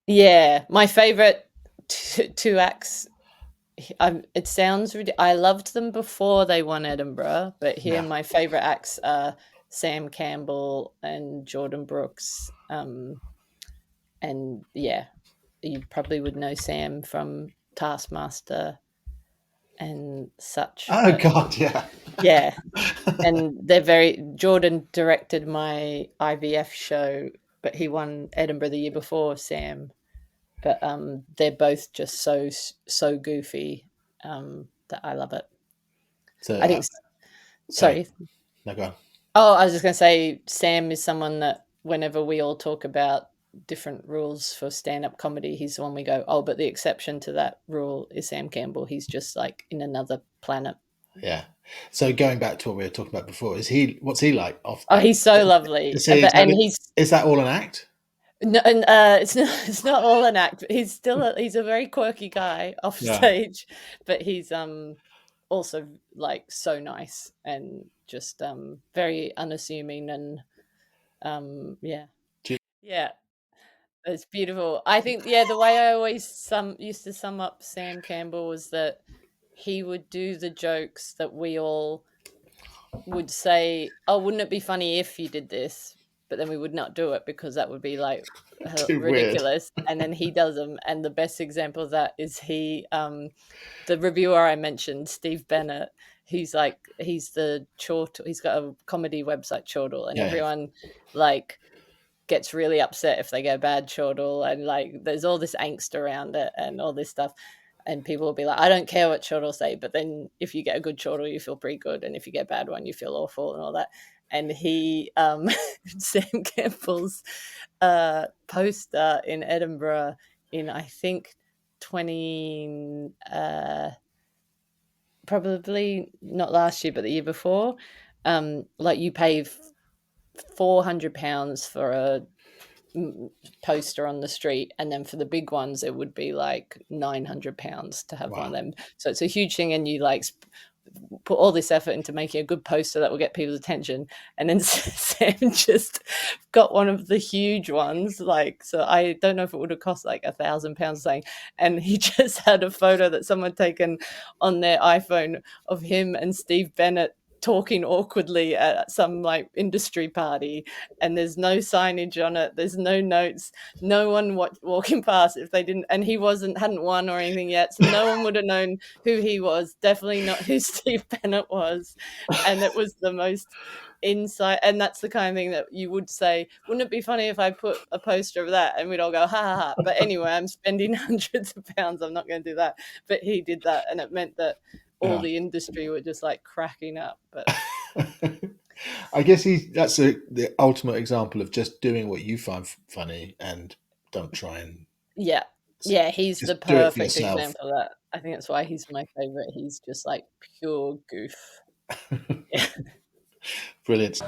Yeah, my favorite two acts. It sounds I loved them before they won Edinburgh, but here Yeah. my favorite acts are Sam Campbell and Jordan Brooks. And yeah, you probably would know Sam from Taskmaster and such, Oh but God, yeah. yeah, and they're very. Jordan directed my IVF show, but he won Edinburgh the year before, Sam. But they're both just so goofy that I love it. So, I think. sorry, Sorry. no, go on. Oh, I was just going to say, Sam is someone that whenever we all talk about different rules for stand-up comedy, he's the one we go, oh, but the exception to that rule is Sam Campbell. He's just like in another planet. Yeah. So going back to what we were talking about before, is he? What's he like? Off? Oh, he's so lovely. Is he? And he's Is that all an act? no, and it's not all an act. But he's a very quirky guy off Yeah. stage, but he's also like so nice and just very unassuming and yeah. Yeah, it's beautiful. I think, yeah, the way I always used to sum up Sam Campbell was that he would do the jokes that we all would say, "Oh, wouldn't it be funny if you did this?" But then we would not do it because that would be like Too weird. ridiculous. And then he does them, and the best example of that is the reviewer I mentioned, Steve Bennett. He's the chortle. He's got a comedy website, Chortle, and Yeah. everyone like gets really upset if they get a bad chortle, and like there's all this angst around it and all this stuff, and people will be like, I don't care what chortle say, but then if you get a good chortle you feel pretty good, and if you get a bad one you feel awful and all that. And he Sam Campbell's poster in Edinburgh in, I think, 20 probably not last year but the year before, like you pay £400 for a poster on the street, and then for the big ones it would be like £900 to have one of Wow. them. So it's a huge thing, and you like put all this effort into making a good poster that will get people's attention, and then Sam just got one of the huge ones, like, so I don't know if it would have cost like £1,000 saying, and he just had a photo that someone taken on their iPhone of him and Steve Bennett talking awkwardly at some like industry party, and there's no signage on it, there's no notes, no one walking past if they didn't, and he hadn't won or anything yet, so no one would have known who he was, definitely not who Steve Bennett was. And it was the most insight, and that's the kind of thing that you would say, wouldn't it be funny if I put a poster of that, and we'd all go ha ha ha, but anyway, I'm spending hundreds of pounds, I'm not going to do that. But he did that, and it meant that all Yeah. the industry were just like cracking up. But I guess that's the ultimate example of just doing what you find funny and don't try and yeah, he's the just do it for perfect yourself. example of that. I think that's why he's my favorite. He's just like pure goof. Yeah. Brilliant.